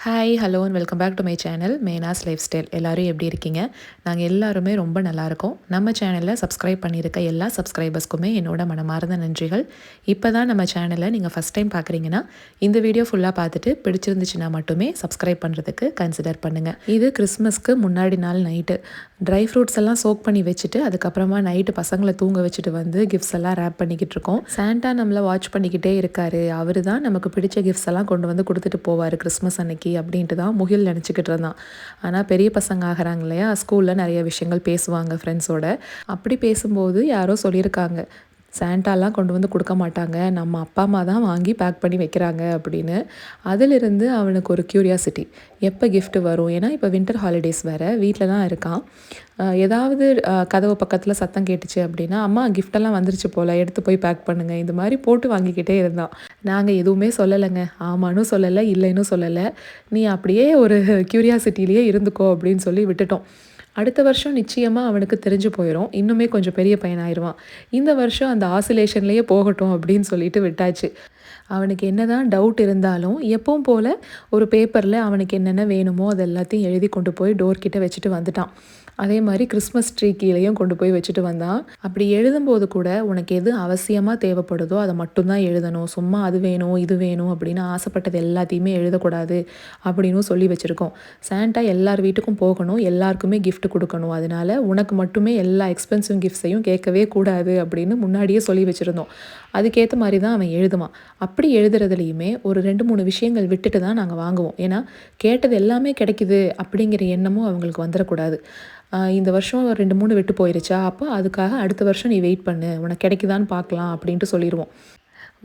Hi hello and welcome back to my channel Meena's lifestyle. எல்லோரும் எப்படி இருக்கீங்க? நாங்கள் எல்லாருமே ரொம்ப நல்லாயிருக்கோம். நம்ம சேனலில் சப்ஸ்கிரைப் பண்ணியிருக்க எல்லா சப்ஸ்கிரைபர்ஸ்க்குமே என்னோட மனமார்ந்த நன்றிகள். இப்போ தான் நம்ம சேனலை நீங்கள் ஃபஸ்ட் டைம் பார்க்குறீங்கன்னா இந்த வீடியோ ஃபுல்லாக பார்த்துட்டு பிடிச்சிருந்துச்சுன்னா மட்டுமே சப்ஸ்கிரைப் பண்ணுறதுக்கு கன்சிடர் பண்ணுங்கள். இது கிறிஸ்மஸ்க்கு முன்னாடி நாள் நைட்டு ட்ரை ஃப்ரூட்ஸ் எல்லாம் சோக் பண்ணி வச்சுட்டு அதுக்கப்புறமா நைட்டு பசங்களை தூங்க வச்சுட்டு வந்து கிஃப்ட்ஸ் எல்லாம் ரேப் பண்ணிக்கிட்டு இருக்கோம். சாண்டா நம்மளை வாட்ச் பண்ணிக்கிட்டே இருக்காரு. அவர் தான் நமக்கு பிடிச்ச கிஃப்ட்ஸ் எல்லாம் கொண்டு வந்து கொடுத்துட்டு போவார் கிறிஸ்மஸ் அன்னைக்கு அப்படின்ட்டு தான் முகில் நினச்சிக்கிட்டு இருந்தான். ஆனால் பெரிய பசங்க ஆகிறாங்க இல்லையா, ஸ்கூலில் நிறைய விஷயங்கள் பேசுவாங்க ஃப்ரெண்ட்ஸோட. அப்படி பேசும்போது யாரோ சொல்லியிருக்காங்க, சாண்டாலாம் கொண்டு வந்து கொடுக்க மாட்டாங்க, நம்ம அப்பா அம்மா தான் வாங்கி பேக் பண்ணி வைக்கிறாங்க அப்படின்னு. அதிலிருந்து அவனுக்கு ஒரு க்யூரியாசிட்டி, எப்போ கிஃப்ட் வரும்? ஏன்னா இப்போ வின்டர் ஹாலிடேஸ் வேறு, வீட்டில் தான் இருக்கான். ஏதாவது கதவு பக்கத்தில் சத்தம் கேட்டுச்சு அப்படின்னா, அம்மா கிஃப்டெல்லாம் வந்துருச்சு போல், எடுத்து போய் பேக் பண்ணுங்கள், இந்த மாதிரி போட்டு வாங்கிக்கிட்டே இருந்தான். நாங்கள் எதுவுமே சொல்லலைங்க, ஆமான்னு சொல்லலை இல்லைன்னு சொல்லலை, நீ அப்படியே ஒரு க்யூரியாசிட்டிலேயே இருந்துக்கோ அப்படின்னு சொல்லி விட்டுட்டோம். அடுத்த வருஷம் நிச்சயமாக அவனுக்கு தெரிஞ்சு போயிடும், இன்னுமே கொஞ்சம் பெரிய பையனாயிருவான். இந்த வருஷம் அந்த ஆசிலேஷன்லேயே போகட்டும் அப்படின்னு சொல்லிட்டு விட்டாச்சு. அவனுக்கு என்ன தான் டவுட் இருந்தாலும் எப்பவும் போல் ஒரு பேப்பரில் அவனுக்கு என்னென்ன வேணுமோ அது எல்லாத்தையும் எழுதி கொண்டு போய் டோர்கிட்ட வச்சுட்டு வந்துட்டான். அதே மாதிரி கிறிஸ்மஸ் ட்ரீ கீழேயும் கொண்டு போய் வச்சுட்டு வந்தான். அப்படி எழுதும்போது கூட உனக்கு எது அவசியமாக தேவைப்படுதோ அதை மட்டும்தான் எழுதணும், சும்மா அது வேணும் இது வேணும் அப்படின்னு ஆசைப்பட்டது எல்லாத்தையுமே எழுதக்கூடாது அப்படின்னு சொல்லி வச்சுருக்கோம். சாண்டா எல்லார் வீட்டுக்கும் போகணும், எல்லாருக்குமே கிஃப்ட் கொடுக்கணும், அதனால உனக்கு மட்டுமே எல்லா எக்ஸ்பென்சிவ் கிஃப்ட்ஸையும் கேட்கவே கூடாது அப்படின்னு முன்னாடியே சொல்லி வச்சுருந்தோம். அதுக்கேற்ற மாதிரி தான் அவன் எழுதுவான். அப்படி எழுதுறதுலையுமே ஒரு 2-3 விஷயங்கள் விட்டுட்டு தான் நாங்கள் வாங்குவோம். ஏன்னா கேட்டது எல்லாமே கிடைக்குது அப்படிங்கிற எண்ணமும் அவங்களுக்கு வந்துடக்கூடாது. இந்த வருஷம் 2-3 விட்டு போயிருச்சா, அப்போ அதுக்காக அடுத்த வருஷம் நீ வெயிட் பண்ணு, உனக்கு கிடைக்குதான்னு பார்க்கலாம் அப்படின்ட்டு சொல்லிடுவோம்.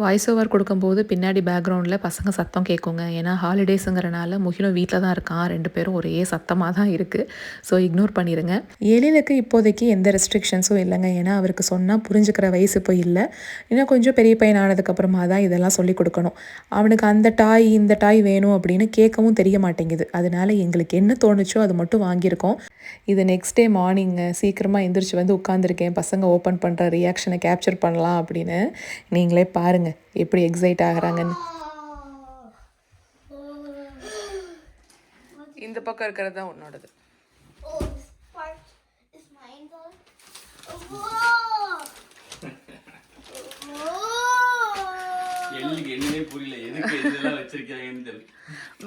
வாய்ஸ் ஓவர் கொடுக்கும்போது பின்னாடி பேக்ரவுண்டில் பசங்க சத்தம் கேட்குங்க. ஏன்னா ஹாலிடேஸுங்கிறனால முகிலும் வீட்டில் தான் இருக்கான், 2 பேரும் ஒரே சத்தமாக தான் இருக்குது. ஸோ இக்னோர் பண்ணிடுங்க. எழிலுக்கு இப்போதைக்கு எந்த ரெஸ்ட்ரிக்ஷன்ஸும் இல்லைங்க, ஏன்னா அவருக்கு சொன்னால் புரிஞ்சுக்கிற வயசு இப்போ இல்லை. இன்னும் கொஞ்சம் பெரிய பையன் ஆனதுக்கப்புறமா தான் இதெல்லாம் சொல்லி கொடுக்கணும். அவனுக்கு அந்த டாய் இந்த டாய் வேணும் அப்படின்னு கேட்கவும் தெரிய மாட்டேங்குது. அதனால எங்களுக்கு என்ன தோணுச்சோ அது மட்டும் வாங்கியிருக்கோம். இது நெக்ஸ்ட் டே மார்னிங்கு சீக்கிரமாக எந்திரிச்சு வந்து உட்காந்துருக்கேன், பசங்க ஓப்பன் பண்ணுற ரியாக்ஷனை கேப்சர் பண்ணலாம் அப்படின்னு. நீங்களே பாருங்கள் எப்படி எக்ஸைட் ஆகிறாங்கன்னு. இந்த பக்கம் இருக்கிறது தான் உன்னோடது.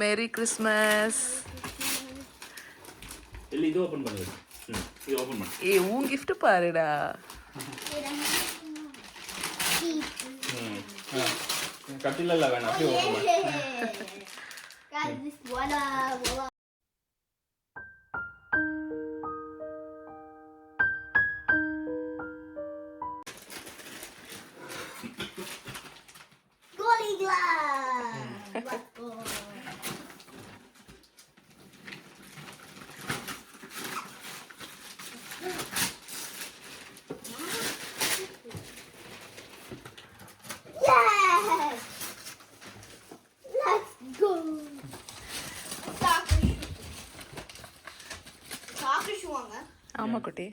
Merry Christmas. இது ஓபன் பண்ணு. இது ஓபன் பண்ணு. ஏய் உன் gift பாருடா. கட்டிலல வேணா, அப்படியே ஓபன் பண்ணு. guys this voila. Golly glass. Let's go. ஆமா குட்டி.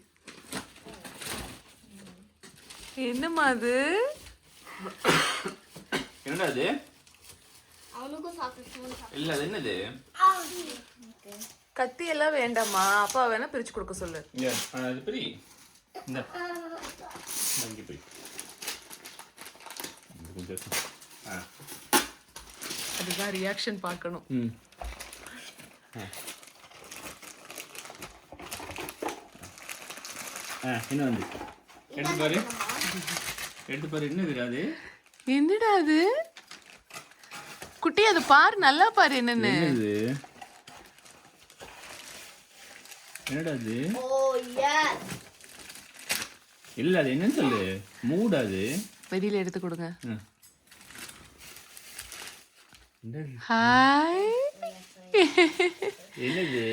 என்னம்மா அது? என்னடா அது? அவனுக்கு சாப்பிட்டு இல்ல அது என்னது? கத்தி எல்லாம் வேண்டாமா, அப்பா வேணா பிரிச்சு கொடுக்க சொல்லு. அது பிரி. இந்த இங்க போய். அதுதான் ரியாக்ஷன் பார்க்கணும். என்ன வந்து எடுத்து பாரு, எடுத்து பாரு. என்னது அது? என்னடா அது குட்டி? அது பாரு, நல்லா பாரு என்னன்னு. என்னடா அது? Oh yes. இல்ல அது என்னன்னு சொல்லு. மூட் அது. வெளியில எடுத்து கொடுங்க. ஹாய். என்னது?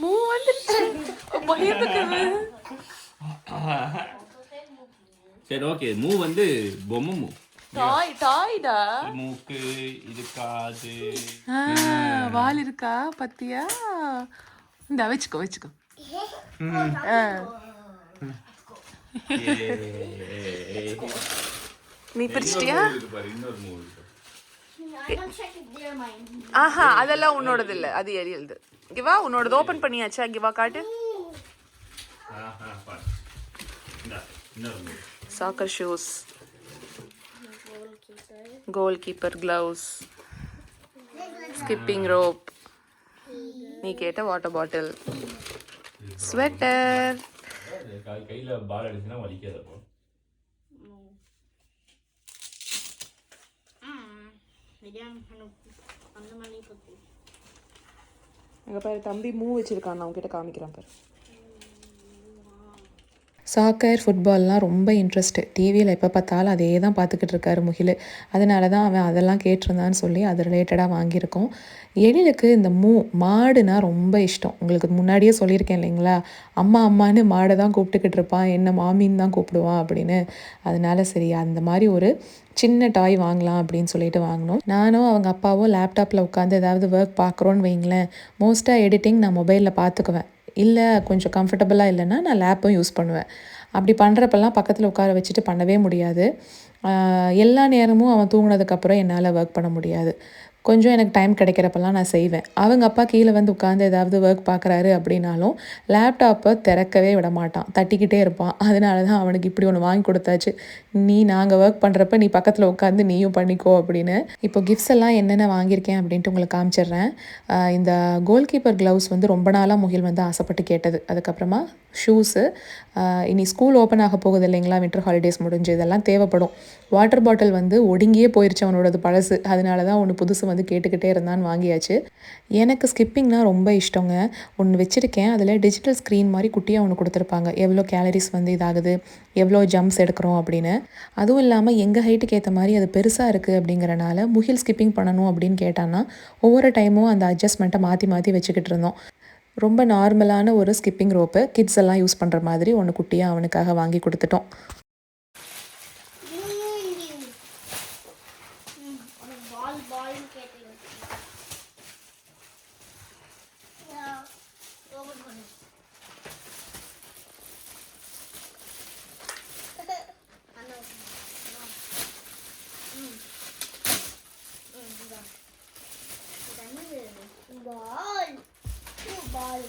மூ வந்துருச்சு, பயந்துக்குது. சரி ஓகே, மூ வந்து பொம்மை மூ. டாய்டா. மூக்கு இது, காது, வால் இருக்கா பத்தியா? இந்த வச்சுக்கோ. நீ பிரிச்சிட்டியா? இன்னொரு movie I'm gonna check if they're mine. ஆஹா, அதெல்லாம் உன்னோடது இல்லை, அது எரியல்து. இங்கே வா, உன்னோடது ஓப்பன் பண்ணியாச்சா? இங்கே வா காட்டு. இன்னொரு movie soccer shoes, goal keeper gloves, skipping rope, நீ கேட்ட வாட்டர் பாட்டில், ஸ்வெட்டர். கையில் பால் அடிச்சுன்னா வலிக்காதப்போ. அங்கே பாரு தம்பி மூ வச்சுருக்கான், நான் உங்ககிட்ட காமிக்கிறேன் பாரு. சாக்கர் ஃபுட்பால்லாம் ரொம்ப இன்ட்ரெஸ்ட்டு. டிவியில் எப்போ பார்த்தாலும் அதே தான் பார்த்துக்கிட்டு இருக்காரு முகில். அதனால தான் அவன் அதெல்லாம் கேட்டிருந்தான்னு சொல்லி அது ரிலேட்டடாக வாங்கியிருக்கோம். எழிலுக்கு இந்த மாடுனா ரொம்ப இஷ்டம். உங்களுக்கு முன்னாடியே சொல்லியிருக்கேன் இல்லைங்களா, அம்மா அம்மான்னு மாடை தான் கூப்பிட்டுக்கிட்டு இருப்பான், என்ன மாமின்னு தான் கூப்பிடுவான் அப்படின்னு. அதனால சரி அந்த மாதிரி ஒரு சின்ன டாய் வாங்கலாம் அப்படின்னு சொல்லிட்டு வாங்கினோம். நானும் அவங்க அப்பாவும் லேப்டாப்பில் உட்காந்து ஏதாவது ஒர்க் பார்க்குறோன்னு வைங்களேன், மோஸ்ட்டாக எடிட்டிங் நான் மொபைலில் பார்த்துக்குவேன். இல்லை கொஞ்சம் கம்ஃபர்டபுளாக இல்லைன்னா நான் லேப்பும் யூஸ் பண்ணுவேன். அப்படி பண்ணுறப்பெல்லாம் பக்கத்தில் உட்கார வச்சுட்டு பண்ணவே முடியாது. எல்லா நேரமும் அவன் தூங்கினதுக்கப்புறம் என்னால் ஒர்க் பண்ண முடியாது. கொஞ்சம் எனக்கு டைம் கிடைக்கிறப்பெல்லாம் நான் செய்வேன். அவங்க அப்பா கீழே வந்து உட்காந்து ஏதாவது ஒர்க் பார்க்குறாரு அப்படின்னாலும் லேப்டாப்பை திறக்கவே விட மாட்டான், தட்டிக்கிட்டே இருப்பான். அதனால தான் அவனுக்கு இப்படி ஒன்று வாங்கி கொடுத்தாச்சு, நாங்கள் ஒர்க் பண்ணுறப்ப நீ பக்கத்தில் உட்காந்து நீயும் பண்ணிக்கோ அப்படின்னு. இப்போ கிஃப்ட்ஸ் எல்லாம் என்னென்ன வாங்கியிருக்கேன் அப்படின்ட்டு உங்களுக்கு காமிச்சிடுறேன். இந்த கோல் கீப்பர் க்ளவுஸ் வந்து ரொம்ப நாளாக முகில் வந்து ஆசைப்பட்டு கேட்டது. அதுக்கப்புறமா ஷூஸு, இனி ஸ்கூல் ஓப்பன் ஆக போகுது இல்லைங்களா, வின்டர் ஹாலிடேஸ் முடிஞ்சு, இதெல்லாம் தேவைப்படும். வாட்டர் பாட்டில் வந்து ஒடுங்கியே போயிடுச்சு அவனோடது பழசு. அதனால தான் ஒன்று புதுசு வந்து கேட்டுக்கிட்டே இருந்தான்னு வாங்கியாச்சு. எனக்கு ஸ்கிப்பிங்னா ரொம்ப இஷ்டங்க. ஒன்று வச்சுருக்கேன், அதில் டிஜிட்டல் ஸ்க்ரீன் மாதிரி குட்டியாக ஒன்று கொடுத்துருப்பாங்க, எவ்வளோ கேலரிஸ் வந்து இதாகுது, எவ்வளோ ஜம்ப்ஸ் எடுக்கிறோம் அப்படின்னு. அதுவும் இல்லாமல் எங்கள் ஹைட்டுக்கு ஏற்ற மாதிரி அது பெருசாக இருக்குது அப்படிங்கிறனால முகில் ஸ்கிப்பிங் பண்ணணும் அப்படின்னு கேட்டான்னா ஒவ்வொரு டைமும் அந்த அட்ஜஸ்ட்மெண்ட்டை மாற்றி மாற்றி வச்சுக்கிட்டு இருந்தோம். ரொம்ப நார்மலான ஒரு ஸ்கிப்பிங் ரோப்பு, கிட்ஸ் எல்லாம் யூஸ் பண்ணுற மாதிரி ஒன்று குட்டியாக அவனுக்காக வாங்கி கொடுத்துட்டோம். Ball.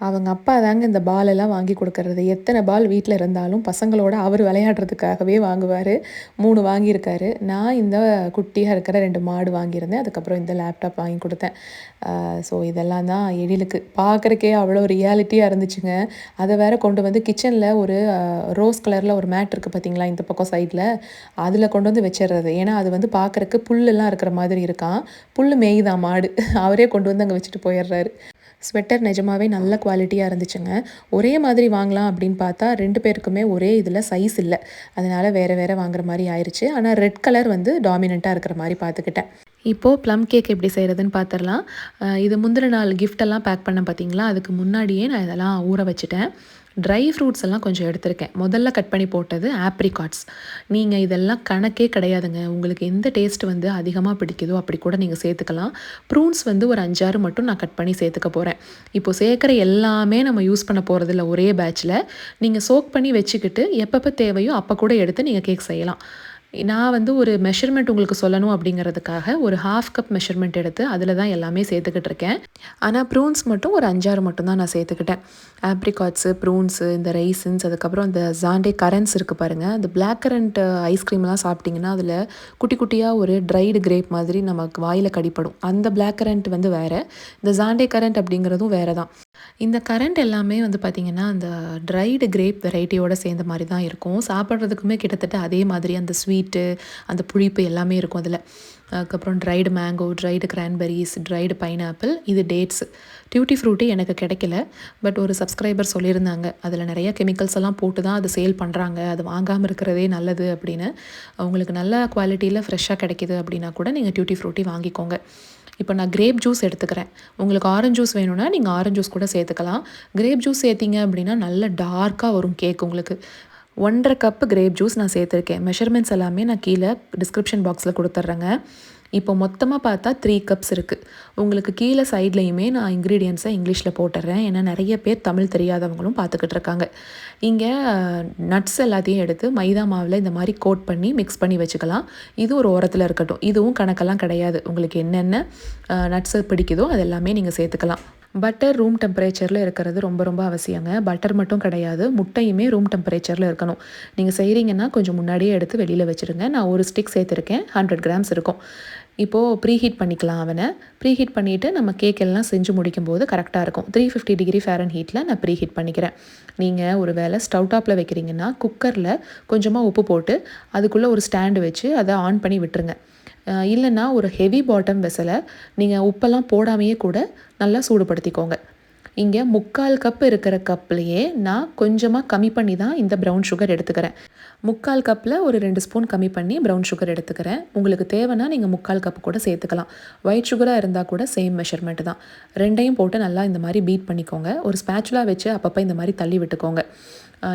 அவங்க அப்பா தாங்க இந்த பாலெல்லாம் வாங்கி கொடுக்கறது. எத்தனை பால் வீட்டில் இருந்தாலும் பசங்களோட அவர் விளையாடுறதுக்காகவே வாங்குவார். 3 வாங்கியிருக்காரு. நான் இந்த குட்டியாக இருக்கிற 2 மாடு வாங்கியிருந்தேன். அதுக்கப்புறம் இந்த லேப்டாப் வாங்கி கொடுத்தேன். ஸோ இதெல்லாம் தான் எழிலுக்கு. பார்க்குறக்கே அவ்வளோ ரியாலிட்டியாக இருந்துச்சுங்க. அதை வேற கொண்டு வந்து கிச்சனில் ஒரு ரோஸ் கலரில் ஒரு மேட் இருக்குது பார்த்தீங்களா, இந்த பக்கம் சைடில், அதில் கொண்டு வந்து வச்சிடுறது. ஏன்னா அது வந்து பார்க்குறக்கு புல்லெல்லாம் இருக்கிற மாதிரி இருக்கான். புல் மேய்தான் மாடு, அவரே கொண்டு வந்து அங்கே வச்சுட்டு போயிடுறாரு. ஸ்வெட்டர் நிஜமாகவே நல்ல குவாலிட்டியாக இருந்துச்சுங்க. ஒரே மாதிரி வாங்கலாம் அப்படின்னு பார்த்தா 2 பேருக்குமே ஒரே இதில் சைஸ் இல்லை. அதனால் வேறு வேறு வாங்குற மாதிரி ஆயிடுச்சு. ஆனால் ரெட் கலர் வந்து டாமினண்ட்டாக இருக்கிற மாதிரி பார்த்துக்கிட்டேன். இப்போது ப்ளம் கேக் எப்படி செய்கிறதுன்னு பார்த்துடலாம். இது முந்தின நாள் கிஃப்டெல்லாம் பேக் பண்ண பார்த்தீங்களா, அதுக்கு முன்னாடியே நான் இதெல்லாம் ஊற வச்சுட்டேன். ட்ரை ஃப்ரூட்ஸ் எல்லாம் கொஞ்சம் எடுத்திருக்கேன். முதல்ல கட் பண்ணி போட்டது ஆப்ரிகாட்ஸ். நீங்கள் இதெல்லாம் கணக்கே கிடையாதுங்க. உங்களுக்கு எந்த டேஸ்ட் வந்து அதிகமாக பிடிக்குதோ அப்படி கூட நீங்கள் சேர்த்துக்கலாம். ப்ரூன்ஸ் வந்து ஒரு 5-6 மட்டும் நான் கட் பண்ணி சேர்த்துக்க போகிறேன். இப்போது சேர்க்குற எல்லாமே நம்ம யூஸ் பண்ண போகிறதில்ல ஒரே பேட்சில். நீங்கள் சோக் பண்ணி வச்சுக்கிட்டு எப்பப்போ தேவையோ அப்போ கூட எடுத்து நீங்கள் கேக் செய்யலாம். நான் வந்து ஒரு மெஷர்மெண்ட் உங்களுக்கு சொல்லணும் அப்படிங்கிறதுக்காக ஒரு 1/2 கப் மெஷர்மெண்ட் எடுத்து அதில் தான் எல்லாமே சேர்த்துக்கிட்டு இருக்கேன். ஆனால் ப்ரூன்ஸ் மட்டும் ஒரு 5-6 மட்டும் தான் நான் சேர்த்துக்கிட்டேன். ஆப்ரிகாட்ஸு, ப்ரூன்ஸு, இந்த ரைசன்ஸ், அதுக்கப்புறம் இந்த ஜாண்டே கரண்ட்ஸ் இருக்குது பாருங்கள். அந்த பிளாக் கரண்ட் ஐஸ்கிரீம்லாம் சாப்பிட்டிங்கன்னா அதில் குட்டி குட்டியாக ஒரு ட்ரைடு கிரேப் மாதிரி நமக்கு வாயில் கடிப்படும். அந்த பிளாக் கரண்ட் வந்து வேறு, இந்த ஜாண்டே கரண்ட் அப்படிங்கிறதும் வேறு தான். இந்த கரண்ட் எல்லாமே வந்து பார்த்திங்கன்னா அந்த ட்ரைடு கிரேப் வெரைட்டியோடு சேர்ந்த மாதிரி தான் இருக்கும். சாப்பிட்றதுக்குமே கிட்டத்தட்ட அதே மாதிரி அந்த ஸ்வீட்டு, அந்த புளிப்பு எல்லாமே இருக்கும் அதில். அதுக்கப்புறம் dried mango, dried cranberries, dried pineapple, இது டேட்ஸு. டியூட்டி ஃப்ரூட்டி எனக்கு கிடைக்கல. பட் ஒரு சப்ஸ்கிரைபர் சொல்லியிருந்தாங்க அதில் நிறைய கெமிக்கல்ஸ் எல்லாம் போட்டு தான் அது சேல் பண்ணுறாங்க, அது வாங்காமல் இருக்கிறதே நல்லது அப்படின்னு. அவங்களுக்கு நல்ல குவாலிட்டியில் ஃப்ரெஷ்ஷாக கிடைக்கிது அப்படின்னா கூட நீங்கள் டியூட்டி ஃப்ரூட்டி வாங்கிக்கோங்க. இப்போ நான் கிரேப் ஜூஸ் எடுத்துக்கிறேன். உங்களுக்கு ஆரஞ்ச் ஜூஸ் வேணும்னா நீங்கள் ஆரஞ்ச் ஜூஸ் கூட சேர்த்துக்கலாம். கிரேப் ஜூஸ் சேர்த்திங்க அப்படின்னா நல்ல டார்க்காக வரும் கேக் உங்களுக்கு. 1.5 கப்பு கிரேப் ஜூஸ் நான் சேர்த்துருக்கேன். மெஷர்மெண்ட்ஸ் எல்லாமே நான் கீழே டிஸ்கிரிப்ஷன் பாக்ஸில் கொடுத்துட்றேங்க. இப்போ மொத்தமாக பார்த்தா 3 கப்ஸ் இருக்குது. உங்களுக்கு கீழே சைட்லேயுமே நான் இன்க்ரீடியன்ஸை இங்கிலீஷில் போட்டுடுறேன். ஏன்னா நிறைய பேர் தமிழ் தெரியாதவங்களும் பார்த்துக்கிட்டு இருக்காங்க. இங்கே நட்ஸ் எல்லாத்தையும் எடுத்து மைதா மாவில் இந்த மாதிரி கோட் பண்ணி மிக்ஸ் பண்ணி வச்சுக்கலாம். இது ஒரு ஓரத்தில் இருக்கட்டும். இதுவும் கணக்கெல்லாம் கிடையாது. உங்களுக்கு என்னென்ன நட்ஸு பிடிக்குதோ அது எல்லாமே நீங்கள் சேர்த்துக்கலாம். பட்டர் ரூம் டெம்பரேச்சரில் இருக்கிறது ரொம்ப ரொம்ப அவசியங்க. பட்டர் மட்டும் கிடையாது, முட்டையுமே ரூம் டெம்பரேச்சரில் இருக்கணும். நீங்கள் செய்கிறீங்கன்னா கொஞ்சம் முன்னாடியே எடுத்து வெளியில் வச்சுருங்க. நான் ஒரு ஸ்டிக் சேர்த்துருக்கேன், 100 கிராம்ஸ் இருக்கும். இப்போது ப்ரீஹீட் பண்ணிக்கலாம். அவனை ப்ரீஹீட் பண்ணிவிட்டு நம்ம கேக் எல்லாம் செஞ்சு முடிக்கும்போது கரெக்டாக இருக்கும். 350 டிகிரி ஃபாரன்ஹீட்டில் நான் ப்ரீஹீட் பண்ணிக்கிறேன். நீங்கள் ஒரு வேளை ஸ்டவ் டாப்பில் வைக்கிறீங்கன்னா குக்கரில் கொஞ்சமாக உப்பு போட்டு அதுக்குள்ளே ஒரு ஸ்டாண்டு வச்சு அதை ஆன் பண்ணி விட்டுருங்க. இல்லைன்னா ஒரு ஹெவி பாட்டம் வெசலை நீங்கள் உப்பெல்லாம் போடாமையே கூட நல்லா சூடுபடுத்திக்கோங்க. இங்கே 3/4 கப் இருக்கிற கப்லேயே நான் கொஞ்சமாக கம்மி பண்ணி தான் இந்த ப்ரௌன் சுகர் எடுத்துக்கிறேன். 3/4 கப்பில் ஒரு 2 ஸ்பூன் கம்மி பண்ணி ப்ரௌன் சுகர் எடுத்துக்கிறேன். உங்களுக்கு தேவைன்னா நீங்கள் 3/4 கப் கூட சேர்த்துக்கலாம். ஒயிட் சுகராக இருந்தால் கூட சேம் மெஷர்மெண்ட் தான். ரெண்டையும் போட்டு நல்லா இந்த மாதிரி பீட் பண்ணிக்கோங்க. ஒரு ஸ்பேச்சுலா வச்சு அப்பப்போ இந்த மாதிரி தள்ளி விட்டுக்கோங்க.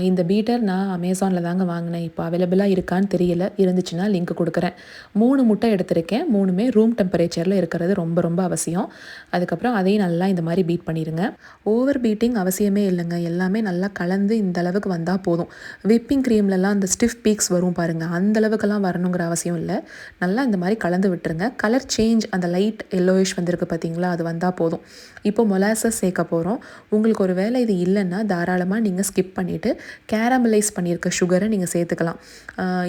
இந்த பீட்டர் நான் அமேசானில் தாங்க வாங்கினேன். இப்போ அவைலபிளாக இருக்கான்னு தெரியல. இருந்துச்சுன்னா லிங்க் கொடுக்குறேன். 3 முட்டை எடுத்திருக்கேன். 3மே ரூம் டெம்பரேச்சரில் இருக்கிறது ரொம்ப ரொம்ப அவசியம். அதுக்கப்புறம் அதையும் நல்லா இந்த மாதிரி பீட் பண்ணிடுங்க. ஓவர் பீட்டிங் அவசியமே இல்லைங்க. எல்லாமே நல்லா கலந்து இந்த அளவுக்கு வந்தால் போதும். விப்பிங் க்ரீம்லலாம் அந்த ஸ்டிஃப் பீக்ஸ் வரும் பாருங்கள், அந்த அளவுக்கெல்லாம் வரணுங்கிற அவசியம் இல்லை. நல்லா இந்த மாதிரி கலந்து விட்டுருங்க. கலர் சேஞ்ச் அந்த லைட் எல்லோயிஷ் வந்திருக்கு பார்த்தீங்களா, அது வந்தால் போதும். இப்போ மொலாசஸ் சேர்க்க போகிறோம். உங்களுக்கு ஒரு வேளை இது இல்லைன்னா தாராளமாக நீங்கள் ஸ்கிப் பண்ணிவிட்டு கேரமலைஸ் பண்ணியிருக்க சுகரை நீங்கள் சேர்த்துக்கலாம்.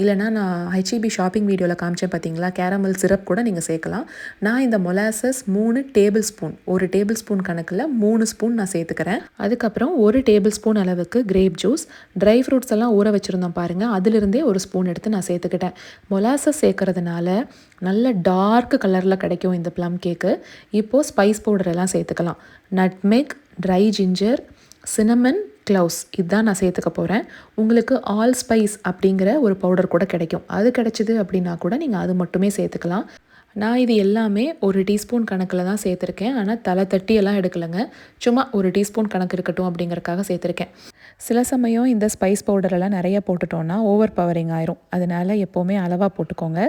இல்லைனா நான் HEB ஷாப்பிங் வீடியோவில் காமிச்சேன் பார்த்தீங்களா, கேரமல் சிரப் கூட நீங்கள் சேர்க்கலாம். நான் இந்த மொலாசஸ் 3 டேபிள் ஸ்பூன், ஒரு டேபிள் ஸ்பூன் கணக்கில் 3 ஸ்பூன் நான் சேர்த்துக்கிறேன். அதுக்கப்புறம் 1 டேபிள் ஸ்பூன் அளவுக்கு கிரேப் ஜூஸ், ட்ரை ஃப்ரூட்ஸ் எல்லாம் ஊற வச்சுருந்தோம் பாருங்கள், அதிலிருந்தே ஒரு ஸ்பூன் எடுத்து நான் சேர்த்துக்கிட்டேன். மொலாசஸ் சேர்க்கறதுனால நல்ல டார்க் கலரில் கிடைக்கும் இந்த ப்ளம் கேக்கு. இப்போது ஸ்பைஸ் பவுடர் எல்லாம் சேர்த்துக்கலாம். Nutmeg, try ginger, cinnamon, gloves இதுதான் நான் சேர்த்துக்க போகிறேன். உங்களுக்கு ஆல் ஸ்பைஸ் அப்படிங்கிற ஒரு பவுடர் கூட கிடைக்கும். அது கிடைச்சிது அப்படின்னா கூட நீங்கள் அது மட்டுமே சேர்த்துக்கலாம். நான் இது எல்லாமே ஒரு டீஸ்பூன் கணக்கில் தான் சேர்த்துருக்கேன். ஆனால் தலை தட்டி எல்லாம் எடுக்கலைங்க. சும்மா ஒரு டீஸ்பூன் கணக்கு இருக்கட்டும் அப்படிங்கிறக்காக சேர்த்துருக்கேன். சில சமயம் இந்த ஸ்பைஸ் பவுடரெல்லாம் நிறைய போட்டுட்டோன்னா ஓவர் பவரிங் ஆயிரும். அதனால் எப்போவுமே அளவாக போட்டுக்கோங்க.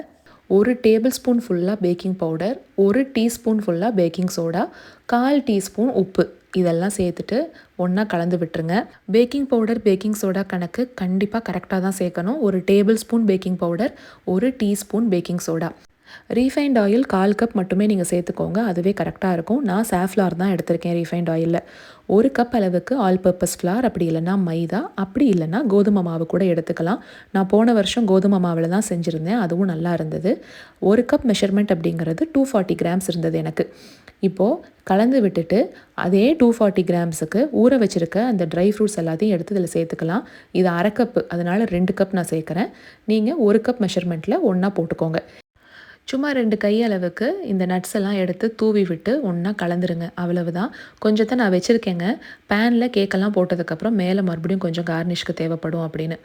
1 டேபிள் ஸ்பூன் ஃபுல்லாக பேக்கிங் பவுடர், 1 டீஸ்பூன் ஃபுல்லாக பேக்கிங் சோடா, 1/4 டீஸ்பூன் உப்பு இதெல்லாம் சேர்த்துட்டு ஒன்றா கலந்து விட்டுருங்க. பேக்கிங் பவுடர் பேக்கிங் சோடா கணக்கு கண்டிப்பாக கரெக்டாக தான் சேர்க்கணும். 1 tablespoon baking powder, 1 teaspoon baking soda. Refined oil 1/4 cup மட்டுமே நீங்கள் சேர்த்துக்கோங்க. அதுவே கரெக்டாக இருக்கும். நான் சாஃப்ளார் தான் எடுத்திருக்கேன் ரீஃபைண்ட் ஆயிலில். 1 கப் அளவுக்கு ஆல் பர்பஸ் ஃப்ளார், அப்படி இல்லைன்னா மைதா, அப்படி இல்லைன்னா கோதுமை மாவு கூட எடுத்துக்கலாம். நான் போன வருஷம் கோதுமை மாவில் தான் செஞ்சுருந்தேன், அதுவும் நல்லா இருந்தது. 1 கப் மெஷர்மெண்ட் அப்படிங்கிறது 240 கிராம்ஸ் இருந்தது எனக்கு. இப்போது கலந்து விட்டுட்டு அதே 240 கிராம்ஸுக்கு ஊற வச்சுருக்க அந்த ட்ரை ஃப்ரூட்ஸ் எல்லாத்தையும் எடுத்து இதில் சேர்த்துக்கலாம். இது 1/2 கப்பு, அதனால் 2 கப் நான் சேர்க்குறேன். நீங்கள் 1 கப் மெஷர்மெண்ட்டில் ஒன்றா போட்டுக்கோங்க. சும்மா 2 கை அளவுக்கு இந்த நட்ஸ் எல்லாம் எடுத்து தூவி விட்டு ஒன்றா கலந்துருங்க. அவ்வளவுதான். கொஞ்சத்தை நான் வச்சுருக்கேங்க. பேனில் கேக்கெல்லாம் போட்டதுக்கப்புறம் மேலே மறுபடியும் கொஞ்சம் கார்னிஷ்க்கு தேவைப்படும் அப்படின்னு.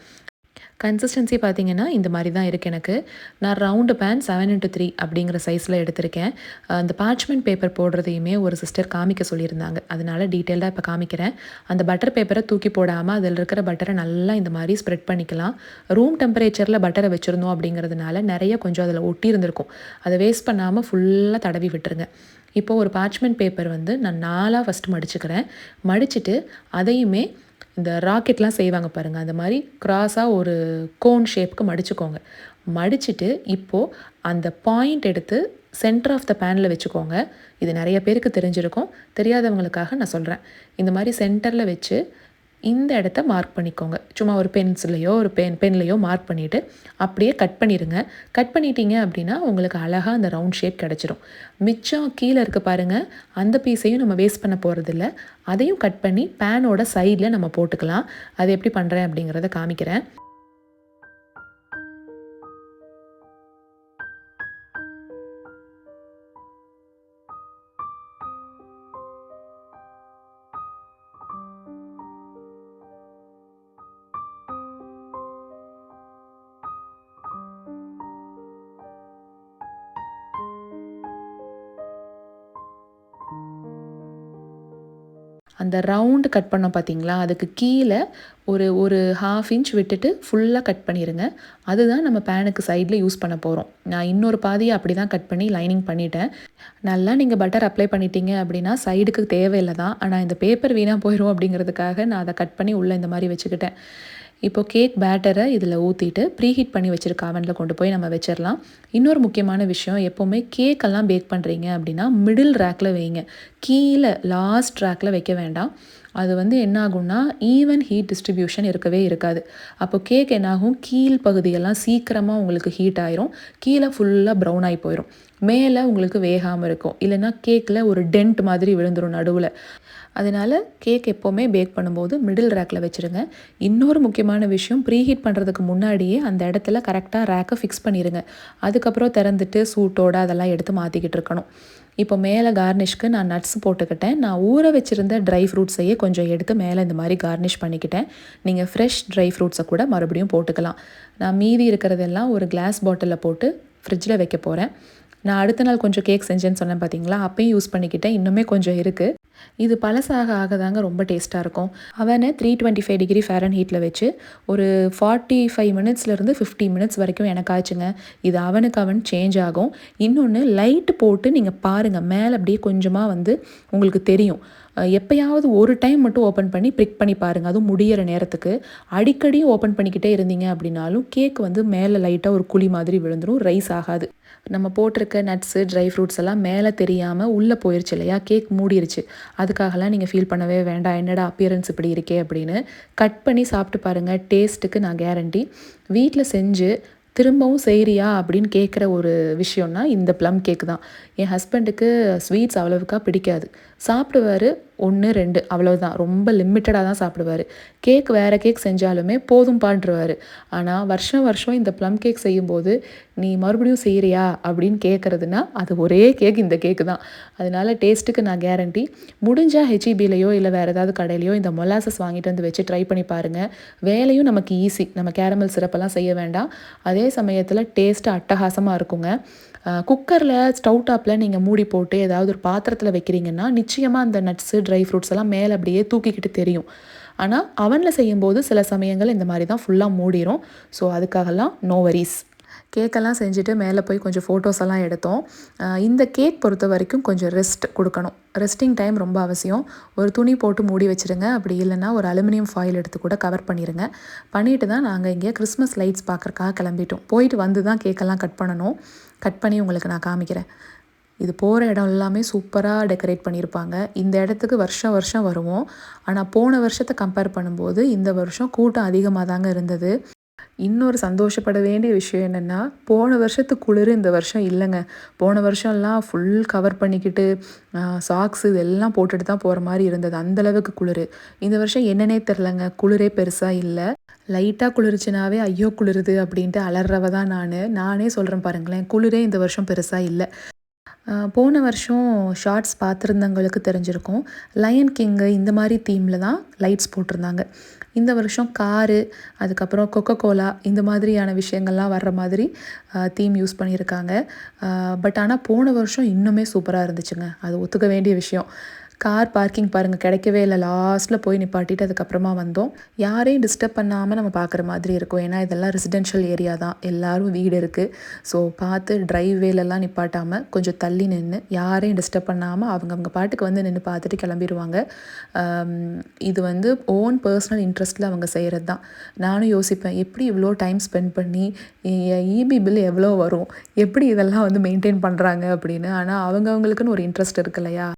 கன்சிஸ்டன்சி பார்த்தீங்கன்னா இந்த மாதிரி தான் இருக்குது எனக்கு. நான் ரவுண்டு பேன் 7x3 அப்படிங்கிற சைஸில் எடுத்திருக்கேன். அந்த பார்ச்மெண்ட் பேப்பர் போடுறதையுமே ஒரு சிஸ்டர் காமிக்க சொல்லியிருந்தாங்க. அதனால் டீட்டெயில்டாக இப்போ காமிக்கிறேன். அந்த பட்டர் பேப்பரை தூக்கி போடாமல் அதில் இருக்கிற பட்டரை நல்லா இந்த மாதிரி ஸ்ப்ரெட் பண்ணிக்கலாம். ரூம் டெம்பரேச்சரில் பட்டரை வச்சுருந்தோம் அப்படிங்கிறதுனால நிறைய கொஞ்சம் அதில் ஒட்டி இருந்திருக்கும். அதை வேஸ்ட் பண்ணாமல் ஃபுல்லாக தடவி விட்டுருங்க. இப்போது ஒரு பார்ச்மெண்ட் பேப்பர் வந்து நான் 4ஆக ஃபஸ்ட்டு மடிச்சுக்கிறேன். மடிச்சுட்டு அதையுமே இந்த ராக்கெட்லாம் செய்வாங்க பாருங்கள், அந்த மாதிரி க்ராஸாக ஒரு கோன் ஷேப்புக்கு மடிச்சுக்கோங்க. மடிச்சுட்டு இப்போது அந்த பாயிண்ட் எடுத்து சென்டர் ஆஃப் த பேனில் வச்சுக்கோங்க. இது நிறைய பேருக்கு தெரிஞ்சிருக்கும், தெரியாதவங்களுக்காக நான் சொல்கிறேன். இந்த மாதிரி சென்டரில் வச்சு இந்த இடத்த மார்க் பண்ணிக்கோங்க. சும்மா ஒரு பென்சிலையோ ஒரு பென்லையோ மார்க் பண்ணிவிட்டு அப்படியே கட் பண்ணிடுங்க. கட் பண்ணிட்டீங்க அப்படின்னா உங்களுக்கு அழகாக அந்த ரவுண்ட் ஷேப் கிடச்சிரும். மிச்சம் கீழே இருக்க பாருங்கள், அந்த பீஸையும் நம்ம வேஸ்ட் பண்ண போகிறதில்ல. அதையும் கட் பண்ணி பேனோட சைடில் நம்ம போட்டுக்கலாம். அது எப்படி பண்ணுறேன் அப்படிங்கிறத காமிக்கிறேன். அந்த ரவுண்டு கட் பண்ணோம் பார்த்தீங்களா, அதுக்கு கீழே ஒரு ஒரு 1/2 இன்ச் விட்டுட்டு ஃபுல்லாக கட் பண்ணிடுங்க. அதுதான் நம்ம பேனுக்கு சைடில் யூஸ் பண்ண போகிறோம். நான் இன்னொரு பாதியை அப்படி தான் கட் பண்ணி லைனிங் பண்ணிட்டேன். நல்லா நீங்கள் பட்டர் அப்ளை பண்ணிட்டீங்க அப்படின்னா சைடுக்கு தேவையில்லை தான். ஆனால் இந்த பேப்பர் வீணாக போயிடும் அப்படிங்கிறதுக்காக நான் அதை கட் பண்ணி உள்ளே இந்த மாதிரி வச்சுக்கிட்டேன். இப்போது கேக் பேட்டரை இதில் ஊற்றிட்டு ப்ரீஹீட் பண்ணி வச்சுருக்க அவனில் கொண்டு போய் நம்ம வச்சிடலாம். இன்னொரு முக்கியமான விஷயம், எப்போவுமே கேக்கெல்லாம் பேக் பண்ணுறீங்க அப்படின்னா மிடில் ரேக்கில் வைங்க. கீழே லாஸ்ட் ரேக்கில் வைக்க வேண்டாம். அது வந்து என்ன ஆகும்னா ஈவன் ஹீட் டிஸ்ட்ரிபியூஷன் இருக்கவே இருக்காது. அப்போ கேக் என்னாகும், கீழ் பகுதியெல்லாம் சீக்கிரமாக உங்களுக்கு ஹீட் ஆயிரும், கீழே ஃபுல்லாக ப்ரௌன் ஆகி போயிடும், மேலே உங்களுக்கு வேகாமல் இருக்கும், இல்லைன்னா கேக்கில் ஒரு டென்ட் மாதிரி விழுந்துடும் நடுவில். அதனால் கேக் எப்போவுமே பேக் பண்ணும்போது மிடில் ரேக்கில் வச்சுருங்க. இன்னொரு முக்கியமான விஷயம், ப்ரீஹீட் பண்ணுறதுக்கு முன்னாடியே அந்த இடத்துல கரெக்டாக ரேக்கை ஃபிக்ஸ் பண்ணிடுங்க. அதுக்கப்புறம் திறந்துட்டு சூட்டோடு அதெல்லாம் எடுத்து மாற்றிக்கிட்டு இருக்கணும். இப்போ மேலே கார்னிஷ்க்கு நான் நட்ஸ் போட்டுக்கிட்டேன். நான் ஊற வச்சுருந்த ட்ரை ஃப்ரூட்ஸையே கொஞ்சம் எடுத்து மேலே இந்த மாதிரி கார்னிஷ் பண்ணிக்கிட்டேன். நீங்கள் ஃப்ரெஷ் ட்ரை ஃப்ரூட்ஸை கூட மறுபடியும் போட்டுக்கலாம். நான் மீதி இருக்கிறதெல்லாம் ஒரு கிளாஸ் பாட்டிலில் போட்டு ஃப்ரிட்ஜில் வைக்க போகிறேன். நான் அடுத்த நாள் கொஞ்சம் கேக் செஞ்சேன்னு சொன்னேன் பார்த்தீங்களா, அப்பயும் யூஸ் பண்ணிக்கிட்டேன். இன்னுமே கொஞ்சம் இருக்குது. இது பழசாக ஆகதாங்க ரொம்ப டேஸ்ட்டாக இருக்கும். அவனை 325 டிகிரி ஃபேரன்ஹீட்டில் வச்சு ஒரு 45 மினிட்ஸ்லேருந்து 50 மினிட்ஸ் வரைக்கும் எனக்கு ஆச்சுங்க. இது அவன் சேஞ்ச் ஆகும். இன்னொன்று லைட்டு போட்டு நீங்கள் பாருங்கள், மேலே அப்படியே கொஞ்சமாக வந்து உங்களுக்கு தெரியும். எப்போயாவது ஒரு டைம் மட்டும் ஓப்பன் பண்ணி ப்ரிக் பண்ணி பாருங்கள், அதுவும் முடியிற நேரத்துக்கு. அடிக்கடி ஓப்பன் பண்ணிக்கிட்டே இருந்தீங்க அப்படின்னாலும் கேக் வந்து மேலே லைட்டாக ஒரு குழி மாதிரி விழுந்துடும், ரைஸ் ஆகாது. நம்ம போட்டிருக்க நட்ஸு ட்ரை ஃப்ரூட்ஸ் எல்லாம் மேலே தெரியாமல் உள்ளே போயிடுச்சு இல்லையா, கேக் மூடிருச்சு. அதுக்காகலாம் நீங்கள் ஃபீல் பண்ணவே வேண்டாம், என்னடா அப்பியரன்ஸ் இப்படி இருக்கே அப்படின்னு. கட் பண்ணி சாப்பிட்டு பாருங்கள், டேஸ்ட்டுக்கு நான் கேரண்டி. வீட்டில் செஞ்சு திரும்பவும் செய்கிறியா அப்படின்னு கேட்குற ஒரு விஷயம்னா இந்த ப்ளம் கேக் தான். என் ஹஸ்பண்டுக்கு ஸ்வீட்ஸ் அவ்வளவுக்கா பிடிக்காது, சாப்பிடுவார் 1 2 அவ்வளோதான், ரொம்ப லிமிட்டடாக தான் சாப்பிடுவார். கேக் வேறு கேக் செஞ்சாலுமே போதும் பாண்டுருவார். ஆனால் வருஷம் இந்த ப்ளம் கேக் செய்யும்போது நீ மறுபடியும் செய்கிறியா அப்படின்னு கேட்குறதுனா அது ஒரே கேக், இந்த கேக்கு தான். அதனால டேஸ்ட்டுக்கு நான் கேரண்டி. முடிஞ்சால் ஹெச்இபிலையோ இல்லை வேறு ஏதாவது கடையிலையோ இந்த மொலாசஸ் வாங்கிட்டு வந்து வச்சு ட்ரை பண்ணி பாருங்கள். வேலையும் நமக்கு ஈஸி, நம்ம கேரமல் சிரப்பெல்லாம் செய்ய வேண்டாம். அதே சமயத்தில் டேஸ்ட்டு அட்டகாசமாக இருக்குங்க. குக்கரில் ஸ்டவ் டாப்பில் நீங்கள் மூடி போட்டு ஏதாவது ஒரு பாத்திரத்தில் வைக்கிறீங்கன்னா நிச்சயமாக அந்த நட்ஸு ட்ரை ஃப்ரூட்ஸ் எல்லாம் மேலே அப்படியே தூக்கிக்கிட்டு தெரியும். ஆனால் அவனில் செய்யும்போது சில சமயங்கள் இந்த மாதிரி தான் ஃபுல்லாக மூடிடும். ஸோ அதுக்காகலாம் நோ வரிஸ். கேக்கெல்லாம் செஞ்சுட்டு மேலே போய் கொஞ்சம் ஃபோட்டோஸ் எல்லாம் எடுத்தோம். இந்த கேக் பொறுத்த வரைக்கும் கொஞ்சம் ரெஸ்ட் கொடுக்கணும். ரெஸ்டிங் டைம் ரொம்ப அவசியம். ஒரு துணி போட்டு மூடி வச்சுருங்க, அப்படி இல்லைன்னா ஒரு அலுமினியம் ஃபாயில் எடுத்து கூட கவர் பண்ணிடுங்க. பண்ணிட்டு தான் நாங்கள் இங்கே கிறிஸ்மஸ் லைட்ஸ் பார்க்குறக்காக கிளம்பிட்டோம். போயிட்டு வந்து தான் கேக்கெல்லாம் கட் பண்ணணும். கட் பண்ணி உங்களுக்கு நான் காமிக்கிறேன். இது போகிற இடம் எல்லாமே சூப்பராக டெக்கரேட் பண்ணியிருப்பாங்க. இந்த இடத்துக்கு வருஷம் வருவோம். ஆனால் போன வருஷத்தை கம்பேர் பண்ணும்போது இந்த வருஷம் கூட்டம் அதிகமாக தாங்க இருந்தது. இன்னொரு சந்தோஷப்பட வேண்டிய விஷயம் என்னென்னா, போன வருஷத்து குளிர் இந்த வருஷம் இல்லைங்க. போன வருஷம்லாம் ஃபுல் கவர் பண்ணிக்கிட்டு சாக்ஸ் இதெல்லாம் போட்டுட்டு தான் போகிற மாதிரி இருந்தது, அந்தளவுக்கு குளிர். இந்த வருஷம் என்னன்னே தெரிலங்க, குளிரே பெருசாக இல்லை. லைட்டாக குளிர்ச்சினாவே ஐயோ குளிருது அப்படின்ட்டு அலறவ தான் நானே சொல்கிறேன் பாருங்களேன், குளிரே இந்த வருஷம் பெருசாக இல்லை. போன வருஷம் ஷார்ட்ஸ் பார்த்துருந்தவங்களுக்கு தெரிஞ்சிருக்கும், லயன் கிங்கு இந்த மாதிரி தீமில் தான் லைட்ஸ் போட்டிருந்தாங்க. இந்த வருஷம் காரு, அதுக்கப்புறம் கொக்கோ கோலா இந்த மாதிரியான விஷயங்கள்லாம் வர்ற மாதிரி தீம் யூஸ் பண்ணியிருக்காங்க. பட் ஆனால் போன வருஷம் இன்னுமே சூப்பராக இருந்துச்சுங்க, அது ஒத்துக்க வேண்டிய விஷயம். கார் பார்க்கிங் பாருங்கள், கிடைக்கவே இல்லை. லாஸ்ட்டில் போய் நிப்பாட்டிட்டு அதுக்கப்புறமா வந்தோம். யாரையும் டிஸ்டர்ப் பண்ணாமல் நம்ம பார்க்குற மாதிரி இருக்கும். ஏன்னா இதெல்லாம் ரெசிடென்ஷியல் ஏரியா தான், எல்லோரும் வீடு இருக்குது. ஸோ பார்த்து ட்ரைவேலெல்லாம் நிப்பாட்டாமல் கொஞ்சம் தள்ளி நின்று யாரையும் டிஸ்டர்ப் பண்ணாமல் அவங்க பாட்டுக்கு வந்து நின்று பார்த்துட்டு கிளம்பிடுவாங்க. இது வந்து ஓன் பர்சனல் இன்ட்ரெஸ்ட்டில் அவங்க செய்கிறது தான். நானும் யோசிப்பேன், எப்படி இவ்வளோ டைம் ஸ்பெண்ட் பண்ணி இபி பில் எவ்வளோ வரும், எப்படி இதெல்லாம் வந்து மெயின்டைன் பண்ணுறாங்க அப்படின்னு. ஆனால் அவங்களுக்குன்னு ஒரு இன்ட்ரெஸ்ட் இருக்கு இல்லையா.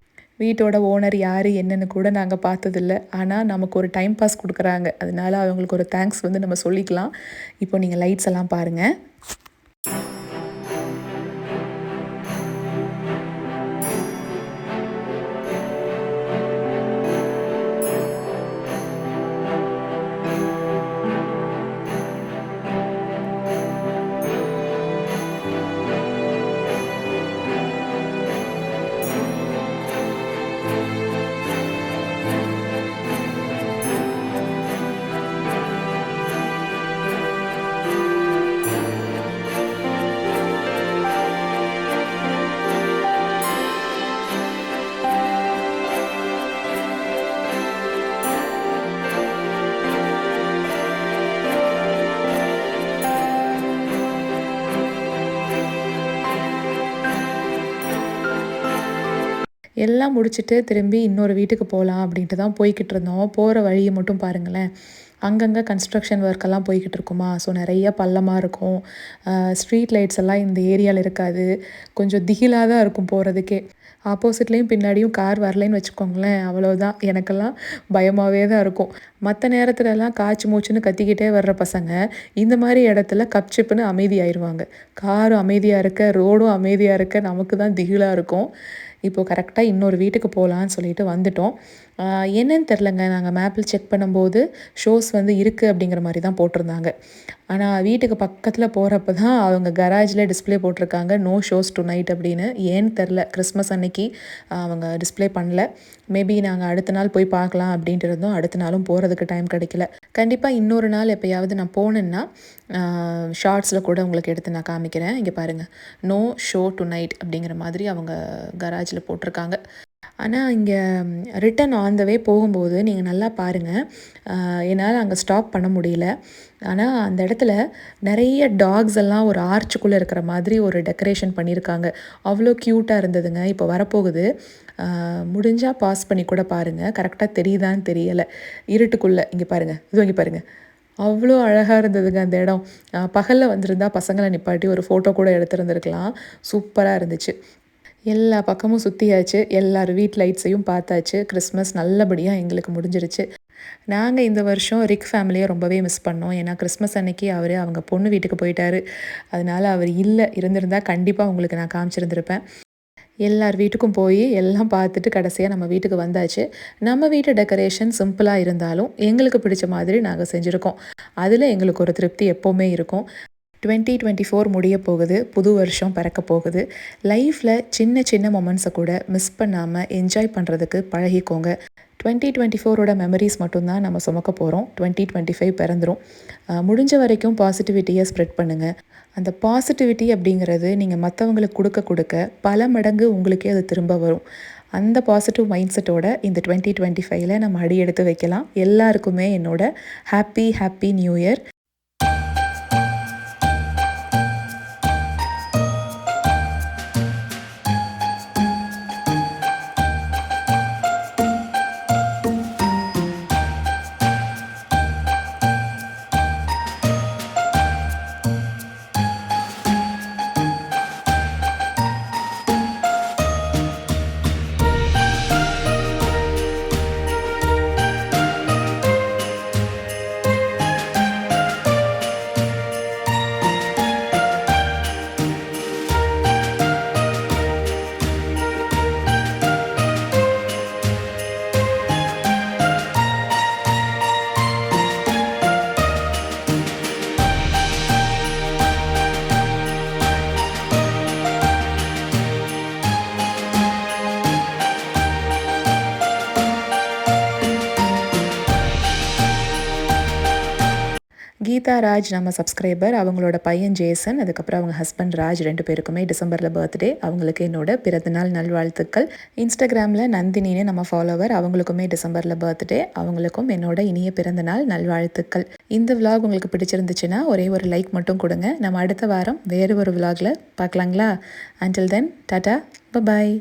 வீட்டோட ஓனர் யார் என்னன்னு கூட நாங்கள் பார்த்ததில்ல. ஆனால் நமக்கு ஒரு டைம் பாஸ் கொடுக்குறாங்க, அதனால அவங்களுக்கு ஒரு தேங்க்ஸ் வந்து நம்ம சொல்லிக்கலாம். இப்போ நீங்கள் லைட்ஸ் எல்லாம் பாருங்கள். எல்லாம் முடிச்சுட்டு திரும்பி இன்னொரு வீட்டுக்கு போகலாம் அப்படின்ட்டு தான் போய்கிட்டு இருந்தோம். போகிற வழியை மட்டும் பாருங்களேன், அங்கங்கே கன்ஸ்ட்ரக்ஷன் ஒர்க்கெல்லாம் போய்கிட்டு இருக்குமா. ஸோ நிறைய பள்ளமாக இருக்கும். ஸ்ட்ரீட் லைட்ஸ் எல்லாம் இந்த ஏரியாவில் இருக்காது. கொஞ்சம் திகிலாக தான் இருக்கும் போகிறதுக்கே. ஆப்போசிட்லேயும் பின்னாடியும் கார் வரலைன்னு வச்சுக்கோங்களேன், அவ்வளோதான். எனக்கெல்லாம் பயமாகவே தான் இருக்கும். மற்ற நேரத்துலலாம் காய்ச்சி மூச்சுன்னு கத்திக்கிட்டே வர்ற பசங்க இந்த மாதிரி இடத்துல கப்சிப்புன்னு அமைதியாயிருவாங்க. காரும் அமைதியாக இருக்க, ரோடும் அமைதியாக இருக்க, நமக்கு தான் திகிலாக இருக்கும். இப்போது கரெக்டாக இன்னொரு வீட்டுக்கு போகலான்னு சொல்லிட்டு வந்துட்டோம். என்னன்னு தெரிலங்க, நாங்கள் மேப்பில் செக் பண்ணும்போது ஷோஸ் வந்து இருக்குது அப்படிங்கிற மாதிரி தான் போட்டிருந்தாங்க. ஆனால் வீட்டுக்கு பக்கத்தில் போகிறப்ப தான் அவங்க கராஜில் டிஸ்பிளே போட்டிருக்காங்க நோ ஷோஸ் டு நைட் அப்படின்னு. ஏன்னு தெரில, கிறிஸ்மஸ் அன்னைக்கு அவங்க டிஸ்பிளே பண்ணல. மேபி நாங்கள் அடுத்த நாள் போய் பார்க்கலாம் அப்படின்ட்டு இருந்தோம். அடுத்த நாளும் போகிறதுக்கு டைம் கிடைக்கல. கண்டிப்பாக இன்னொரு நாள் எப்போயாவது நான் போனேன்னா ஷார்ட்ஸில் கூட உங்களுக்கு எடுத்து நான் காமிக்கிறேன். இங்கே பாருங்கள், நோ ஷோ டு நைட் அப்படிங்கிற மாதிரி அவங்க கராஜில் போட்டிருக்காங்க. ஆனால் இங்கே ரிட்டன் ஆன் த வே போகும்போது நீங்கள் நல்லா பாருங்கள், என்னால் அங்கே ஸ்டாப் பண்ண முடியல. ஆனால் அந்த இடத்துல நிறைய டாக்ஸ் எல்லாம் ஒரு ஆர்ச்சுக்குள்ளே இருக்கிற மாதிரி ஒரு டெக்கரேஷன் பண்ணியிருக்காங்க. அவ்வளோ க்யூட்டாக இருந்ததுங்க. இப்போ வரப்போகுது, முடிஞ்சால் பாஸ் பண்ணி கூட பாருங்கள். கரெக்டாக தெரியுதான்னு தெரியலை இருட்டுக்குள்ளே. இங்கே பாருங்கள், இது இங்கே பாருங்கள், அவ்வளோ அழகாக இருந்ததுங்க அந்த இடம். பகலில் வந்திருந்தா பசங்களை நிப்பாட்டி ஒரு ஃபோட்டோ கூட எடுத்துருந்துருக்கலாம். சூப்பராக இருந்துச்சு. எல்லா பக்கமும் சுற்றியாச்சு, எல்லார் வீட் லைட்ஸையும் பார்த்தாச்சு. கிறிஸ்மஸ் நல்லபடியாக எங்களுக்கு முடிஞ்சிருச்சு. நாங்கள் இந்த வருஷம் ரிக் ஃபேமிலியை ரொம்பவே மிஸ் பண்ணோம். ஏன்னா கிறிஸ்மஸ் அன்னைக்கு அவர் அவங்க பொண்ணு வீட்டுக்கு போயிட்டார். அதனால் அவர் இருந்திருந்தால் கண்டிப்பாக உங்களுக்கு நான் காமிச்சிருந்துருப்பேன். எல்லார் வீட்டுக்கும் போய் எல்லாம் பார்த்துட்டு கடைசியாக நம்ம வீட்டுக்கு வந்தாச்சு. நம்ம வீட்டு டெக்கரேஷன் சிம்பிளாக இருந்தாலும் எங்களுக்கு பிடிச்ச மாதிரி நாங்கள் செஞ்சுருக்கோம். அதில் எங்களுக்கு ஒரு திருப்தி எப்போவுமே இருக்கும். 2024 முடிய போகுது, புது வருஷம் பிறக்க போகுது. லைஃப்பில் சின்ன சின்ன மொமெண்ட்ஸை கூட மிஸ் பண்ணாமல் என்ஜாய் பண்ணுறதுக்கு பழகிக்கோங்க. 2024ஓட மெமரிஸ் மட்டும்தான் நம்ம சுமக்க போகிறோம். 2025 பிறந்துடும். முடிஞ்ச வரைக்கும் பாசிட்டிவிட்டியை ஸ்ப்ரெட் பண்ணுங்கள். அந்த பாசிட்டிவிட்டி அப்படிங்கிறது நீங்கள் மற்றவங்களுக்கு கொடுக்க கொடுக்க பல மடங்கு உங்களுக்கே அது திரும்ப வரும். அந்த பாசிட்டிவ் மைண்ட் செட்டோட இந்த 2025ல் நம்ம அடி எடுத்து வைக்கலாம். எல்லாருக்குமே என்னோட happy new year. Geetha Raj நம்ம சப்ஸ்கிரைபர், அவங்களோட பையன் ஜேசன், அதுக்கப்புறம் அவங்க ஹஸ்பண்ட் ராஜ், 2 பேருக்குமே டிசம்பரில் பர்த்டே. அவங்களுக்கு என்னோட பிறந்தநாள் நல்வாழ்த்துக்கள். இன்ஸ்டாகிராமில் நந்தினின்னு நம்ம ஃபாலோவர், அவங்களுக்குமே டிசம்பரில் பர்த்டே. அவங்களுக்கும் என்னோட இனிய பிறந்தநாள் நல்வாழ்த்துக்கள். இந்த விலாக் உங்களுக்கு பிடிச்சிருந்துச்சுன்னா ஒரே ஒரு லைக் மட்டும் கொடுங்க. நம்ம அடுத்த வாரம் வேறு ஒரு விலாகில் பார்க்கலாங்களா? Until then tata, bye bye.